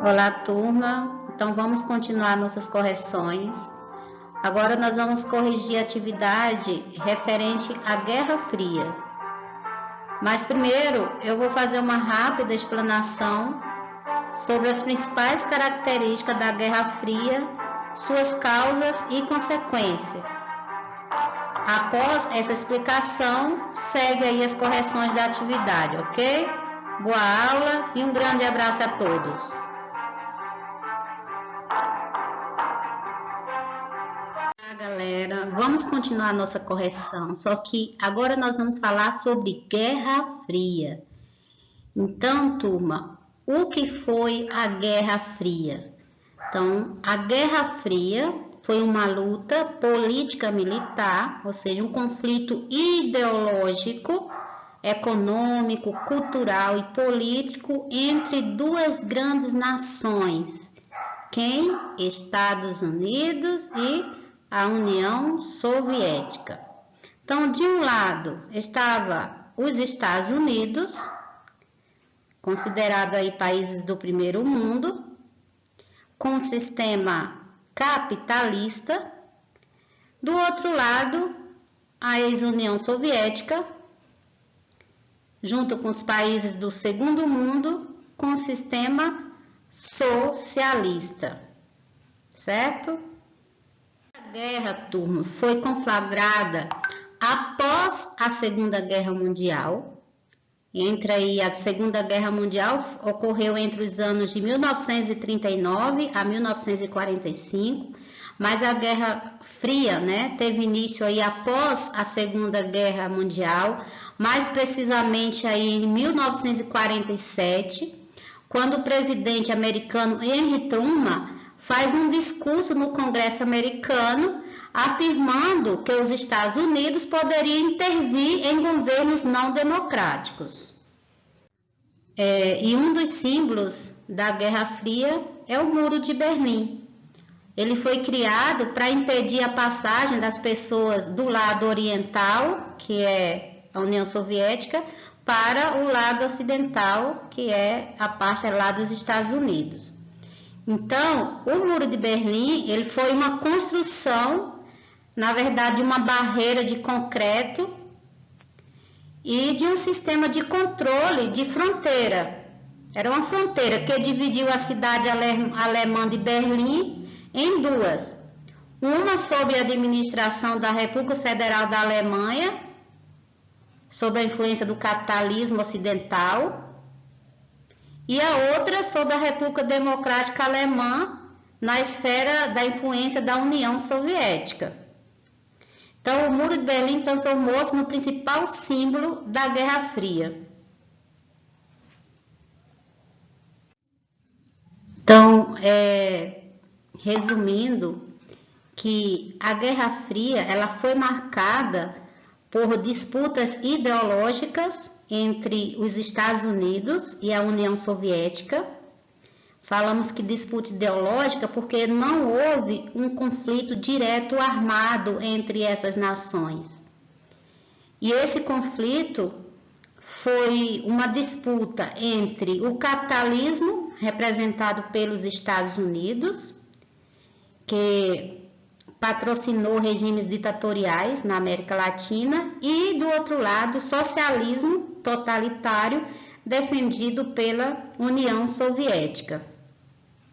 Olá, turma. Então vamos continuar nossas correções. Agora nós vamos corrigir a atividade referente à Guerra Fria. Mas primeiro eu vou fazer uma rápida explanação sobre as principais características da Guerra Fria, suas causas e consequências. Após essa explicação, segue aí as correções da atividade, ok? Boa aula e um grande abraço a todos. Galera, vamos continuar nossa correção, só que agora nós vamos falar sobre Guerra Fria. Então, turma, o que foi a Guerra Fria? Então, a Guerra Fria foi uma luta política militar, ou seja, um conflito ideológico, econômico, cultural e político entre duas grandes nações. Quem? Estados Unidos e a União Soviética. Então, de um lado estava os Estados Unidos, considerado aí países do primeiro mundo, com um sistema capitalista. Do outro lado, a ex-União Soviética, junto com os países do segundo mundo, com um sistema socialista, certo? A guerra, turma, foi conflagrada após a Segunda Guerra Mundial. A Segunda Guerra Mundial ocorreu entre os anos de 1939 a 1945, mas a Guerra Fria, teve início aí após a Segunda Guerra Mundial, mais precisamente aí em 1947, quando o presidente americano Henry Truman faz um discurso no Congresso americano afirmando que os Estados Unidos poderiam intervir em governos não democráticos. E um dos símbolos da Guerra Fria é o Muro de Berlim. Ele foi criado para impedir a passagem das pessoas do lado oriental, que é a União Soviética, para o lado ocidental, que é a parte lá dos Estados Unidos. Então, o Muro de Berlim, ele foi uma construção, na verdade, uma barreira de concreto e de um sistema de controle de fronteira. Era uma fronteira que dividiu a cidade alemã de Berlim em duas. Uma sob a administração da República Federal da Alemanha, sob a influência do capitalismo ocidental, e a outra sob a República Democrática Alemã, na esfera da influência da União Soviética. Então, o Muro de Berlim transformou-se no principal símbolo da Guerra Fria. Então, resumindo, que a Guerra Fria ela foi marcada por disputas ideológicas entre os Estados Unidos e a União Soviética. Falamos que disputa ideológica porque não houve um conflito direto armado entre essas nações. E esse conflito foi uma disputa entre o capitalismo, representado pelos Estados Unidos, que patrocinou regimes ditatoriais na América Latina, e do outro lado, o socialismo totalitário defendido pela União Soviética.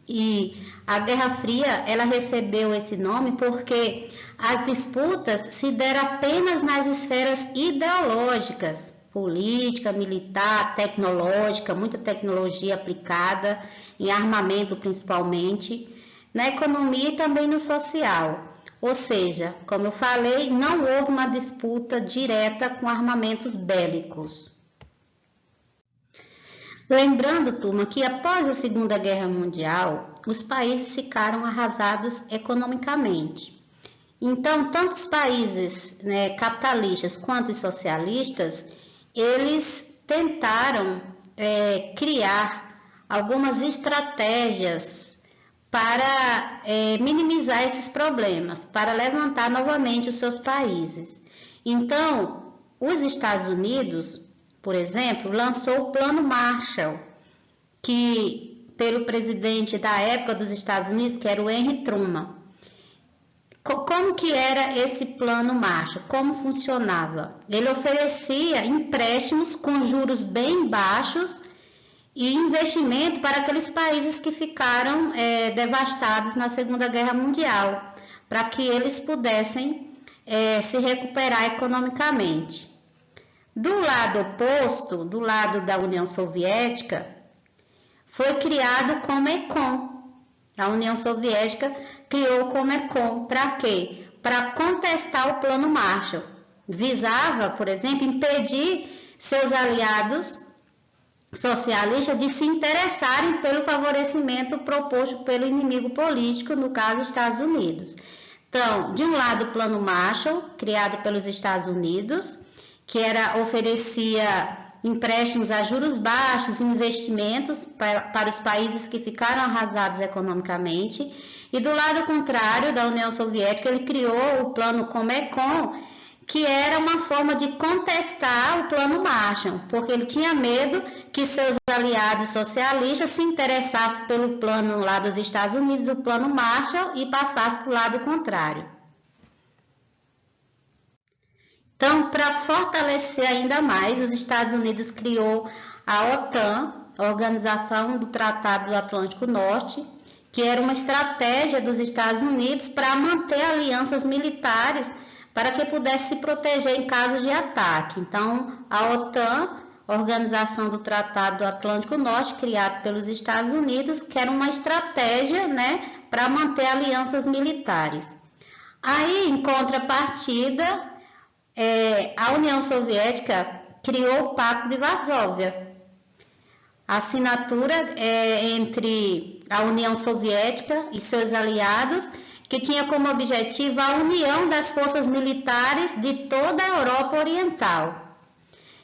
E a Guerra Fria, ela recebeu esse nome porque as disputas se deram apenas nas esferas ideológicas, política, militar, tecnológica, muita tecnologia aplicada em armamento principalmente, na economia e também no social. Ou seja, como eu falei, não houve uma disputa direta com armamentos bélicos. Lembrando, turma, que após a Segunda Guerra Mundial, os países ficaram arrasados economicamente. Então, tanto os países capitalistas quanto os socialistas, eles tentaram criar algumas estratégias para minimizar esses problemas, para levantar novamente os seus países. Então, os Estados Unidos, por exemplo, lançou o Plano Marshall, que pelo presidente da época dos Estados Unidos, que era o Henry Truman. Como que era esse plano Marshall? Como funcionava? Ele oferecia empréstimos com juros bem baixos e investimento para aqueles países que ficaram devastados na Segunda Guerra Mundial, para que eles pudessem se recuperar economicamente. Do lado oposto, do lado da União Soviética, foi criado o Comecon. A União Soviética criou o Comecon para quê? Para contestar o Plano Marshall. Visava, por exemplo, impedir seus aliados socialistas de se interessarem pelo favorecimento proposto pelo inimigo político, no caso, Estados Unidos. Então, de um lado, o Plano Marshall, criado pelos Estados Unidos, que oferecia empréstimos a juros baixos, investimentos para os países que ficaram arrasados economicamente. E do lado contrário, da União Soviética, ele criou o Plano Comecon, que era uma forma de contestar o Plano Marshall, porque ele tinha medo que seus aliados socialistas se interessassem pelo plano lá dos Estados Unidos, o Plano Marshall, e passassem para o lado contrário. Então, para fortalecer ainda mais, os Estados Unidos criou a OTAN, a Organização do Tratado do Atlântico Norte, que era uma estratégia dos Estados Unidos para manter alianças militares para que pudesse se proteger em caso de ataque. Então, a OTAN, Organização do Tratado do Atlântico Norte, criado pelos Estados Unidos, que era uma estratégia, para manter alianças militares. Aí, em contrapartida, a União Soviética criou o Pacto de Varsóvia. A assinatura entre a União Soviética e seus aliados, que tinha como objetivo a união das forças militares de toda a Europa Oriental.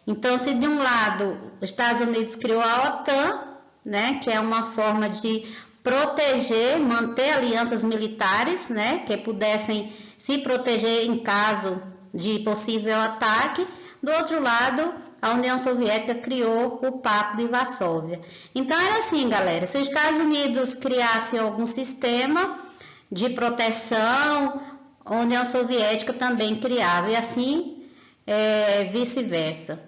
Então, se de um lado os Estados Unidos criou a OTAN, que é uma forma de proteger, manter alianças militares, que pudessem se proteger em caso de possível ataque. Do outro lado, a União Soviética criou o Pacto de Varsóvia. Então, era assim, galera, se os Estados Unidos criassem algum sistema de proteção, a União Soviética também criava, e assim vice-versa.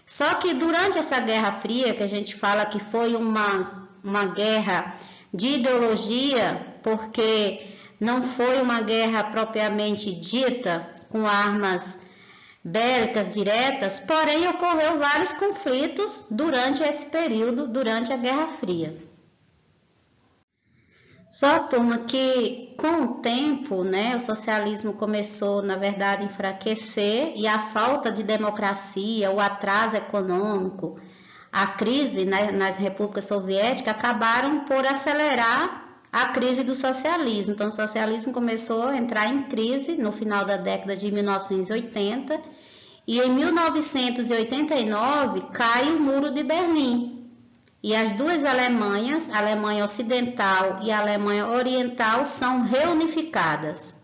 Só que durante essa Guerra Fria, que a gente fala que foi uma guerra de ideologia, porque não foi uma guerra propriamente dita, com armas bélicas diretas, porém ocorreu vários conflitos durante esse período, durante a Guerra Fria. Só, turma, que com o tempo, o socialismo começou, na verdade, a enfraquecer, e a falta de democracia, o atraso econômico, a crise nas repúblicas soviéticas acabaram por acelerar a crise do socialismo. Então, o socialismo começou a entrar em crise no final da década de 1980, e em 1989 cai o Muro de Berlim. E as duas Alemanhas, a Alemanha Ocidental e a Alemanha Oriental, são reunificadas.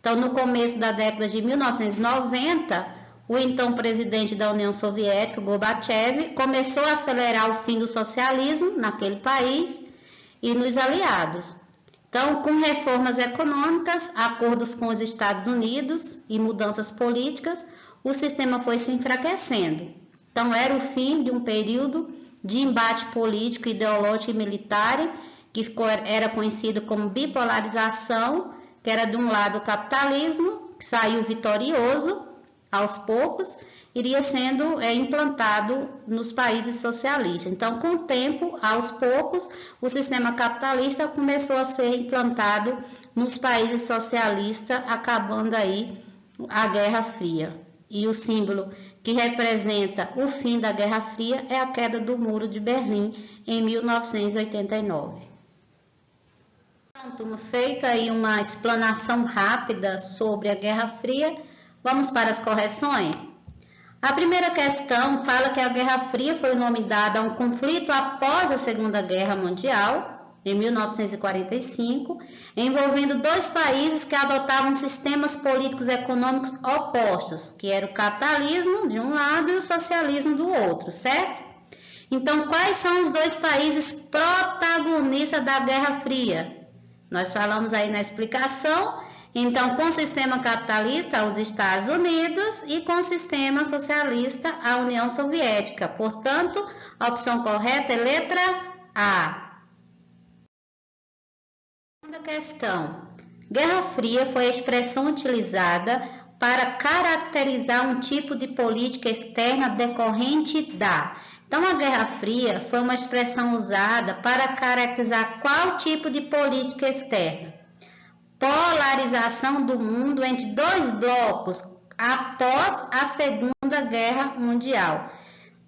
Então, no começo da década de 1990, o então presidente da União Soviética, Gorbachev, começou a acelerar o fim do socialismo naquele país e nos aliados. Então, com reformas econômicas, acordos com os Estados Unidos e mudanças políticas, o sistema foi se enfraquecendo. Então, era o fim de um período de embate político, ideológico e militar, que era conhecido como bipolarização, que era de um lado o capitalismo, que saiu vitorioso aos poucos, iria sendo implantado nos países socialistas. Então, com o tempo, aos poucos, o sistema capitalista começou a ser implantado nos países socialistas, acabando aí a Guerra Fria. E o símbolo que representa o fim da Guerra Fria é a queda do Muro de Berlim em 1989. Então, feita aí uma explanação rápida sobre a Guerra Fria, vamos para as correções? A primeira questão fala que a Guerra Fria foi o nome dado a um conflito após a Segunda Guerra Mundial, em 1945, envolvendo dois países que adotavam sistemas políticos e econômicos opostos, que era o capitalismo de um lado e o socialismo do outro, certo? Então, quais são os dois países protagonistas da Guerra Fria? Nós falamos aí na explicação. Então, com o sistema capitalista, os Estados Unidos, e com o sistema socialista, a União Soviética. Portanto, a opção correta é letra A. Segunda questão. Guerra Fria foi a expressão utilizada para caracterizar um tipo de política externa decorrente da. Então, a Guerra Fria foi uma expressão usada para caracterizar qual tipo de política externa? Polarização do mundo entre dois blocos após a Segunda Guerra Mundial.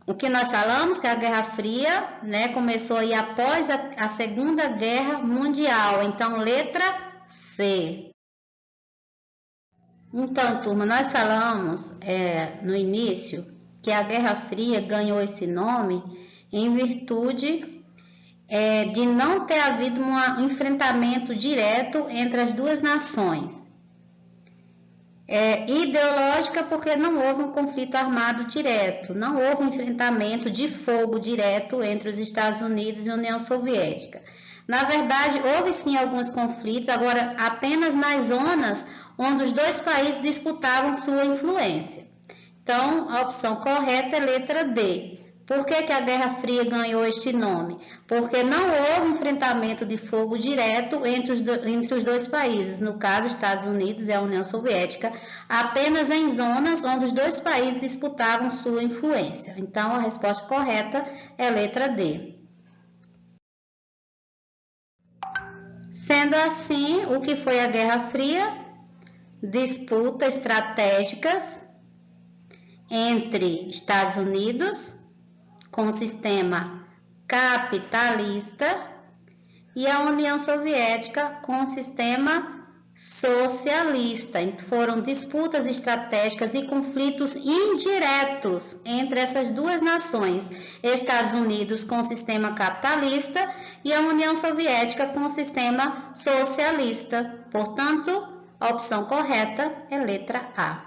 O que nós falamos que a Guerra Fria, né, começou aí após a Segunda Guerra Mundial. Então, letra C. Então, turma, nós falamos no início que a Guerra Fria ganhou esse nome em virtude de não ter havido um enfrentamento direto entre as duas nações. Ideológica porque não houve um conflito armado direto, não houve um enfrentamento de fogo direto entre os Estados Unidos e a União Soviética. Na verdade, houve sim alguns conflitos, agora apenas nas zonas onde os dois países disputavam sua influência. Então, a opção correta é letra D. Por que a Guerra Fria ganhou este nome? Porque não houve enfrentamento de fogo direto entre os dois países, no caso, Estados Unidos e a União Soviética, apenas em zonas onde os dois países disputavam sua influência. Então, a resposta correta é letra D. Sendo assim, o que foi a Guerra Fria? Disputas estratégicas entre Estados Unidos, com o sistema capitalista, e a União Soviética com o sistema socialista. Então, foram disputas estratégicas e conflitos indiretos entre essas duas nações, Estados Unidos com o sistema capitalista e a União Soviética com o sistema socialista. Portanto, a opção correta é letra A.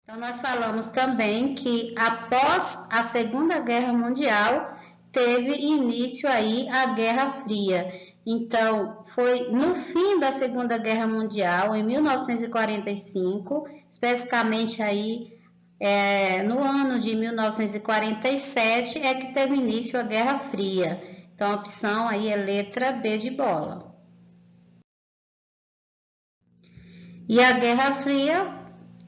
Então, nós falamos também que após a Segunda Guerra Mundial, teve início aí a Guerra Fria. Então, foi no fim da Segunda Guerra Mundial, em 1945, especificamente aí no ano de 1947, é que teve início a Guerra Fria. Então, a opção aí é letra B de bola. E a Guerra Fria,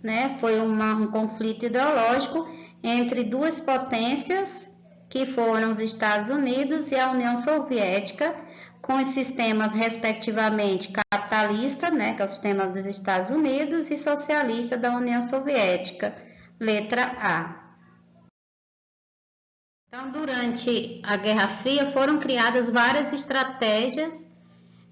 né, foi um conflito ideológico entre duas potências, que foram os Estados Unidos e a União Soviética, com os sistemas respectivamente capitalista, né, que é o sistema dos Estados Unidos, e socialista da União Soviética, letra A. Então, durante a Guerra Fria foram criadas várias estratégias,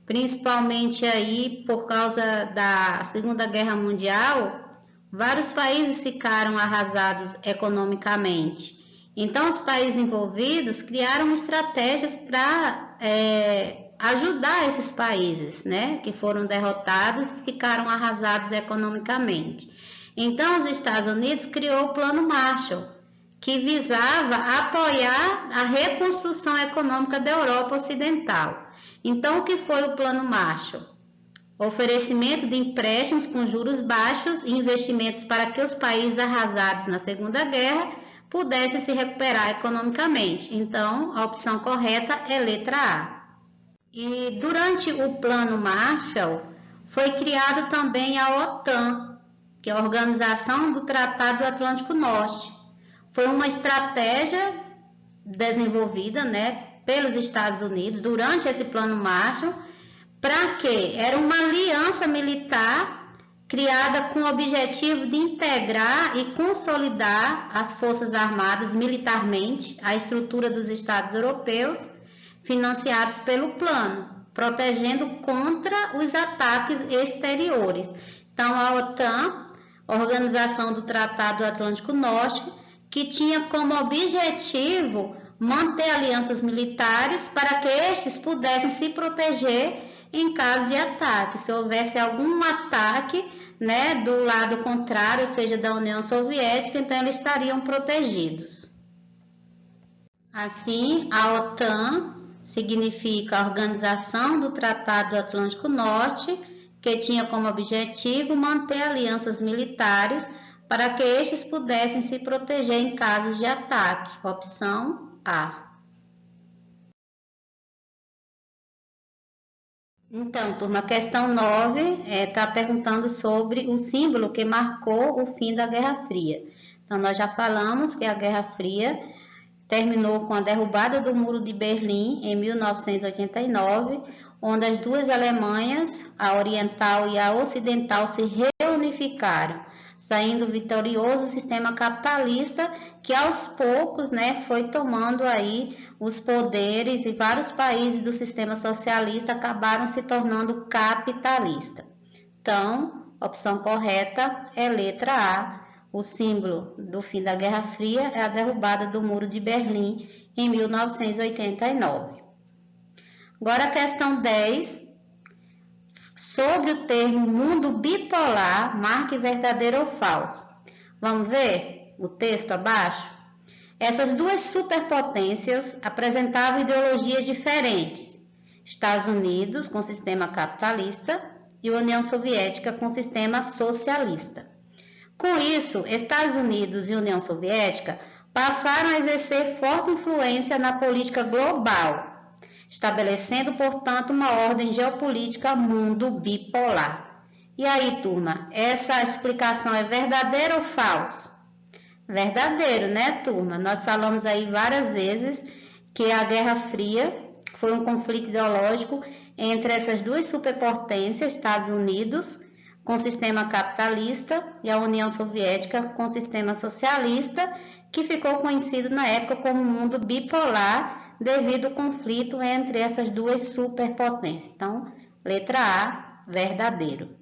principalmente aí por causa da Segunda Guerra Mundial. Vários países ficaram arrasados economicamente. Então, os países envolvidos criaram estratégias para ajudar esses países, né, que foram derrotados e ficaram arrasados economicamente. Então, os Estados Unidos criou o Plano Marshall, que visava apoiar a reconstrução econômica da Europa Ocidental. Então, o que foi o Plano Marshall? Oferecimento de empréstimos com juros baixos e investimentos para que os países arrasados na Segunda Guerra pudessem se recuperar economicamente. Então, a opção correta é letra A. E durante o Plano Marshall, foi criado também a OTAN, que é a Organização do Tratado do Atlântico Norte. Foi uma estratégia desenvolvida, né, pelos Estados Unidos durante esse Plano Marshall. Para quê? Era uma aliança militar criada com o objetivo de integrar e consolidar as forças armadas militarmente, a estrutura dos Estados europeus, financiados pelo plano, protegendo contra os ataques exteriores. Então, a OTAN, Organização do Tratado do Atlântico Norte, que tinha como objetivo manter alianças militares para que estes pudessem se proteger em caso de ataque. Se houvesse algum ataque, né, do lado contrário, ou seja, da União Soviética, então eles estariam protegidos. Assim, a OTAN significa a Organização do Tratado do Atlântico Norte, que tinha como objetivo manter alianças militares para que estes pudessem se proteger em casos de ataque. Opção A. Então, turma, a questão 9 está perguntando sobre o símbolo que marcou o fim da Guerra Fria. Então, nós já falamos que a Guerra Fria terminou com a derrubada do Muro de Berlim em 1989, onde as duas Alemanhas, a oriental e a ocidental, se reunificaram, saindo vitorioso o sistema capitalista que aos poucos, foi tomando aí os poderes, e vários países do sistema socialista acabaram se tornando capitalista. Então, a opção correta é letra A. O símbolo do fim da Guerra Fria é a derrubada do Muro de Berlim em 1989. Agora a questão 10. Sobre o termo mundo bipolar, marque verdadeiro ou falso. Vamos ver o texto abaixo? Essas duas superpotências apresentavam ideologias diferentes. Estados Unidos com sistema capitalista e União Soviética com sistema socialista. Com isso, Estados Unidos e União Soviética passaram a exercer forte influência na política global, estabelecendo, portanto, uma ordem geopolítica mundo bipolar. E aí, turma, essa explicação é verdadeira ou falso? Verdadeiro, né, turma? Nós falamos aí várias vezes que a Guerra Fria foi um conflito ideológico entre essas duas superpotências, Estados Unidos com sistema capitalista e a União Soviética com sistema socialista, que ficou conhecido na época como mundo bipolar devido ao conflito entre essas duas superpotências. Então, letra A, verdadeiro.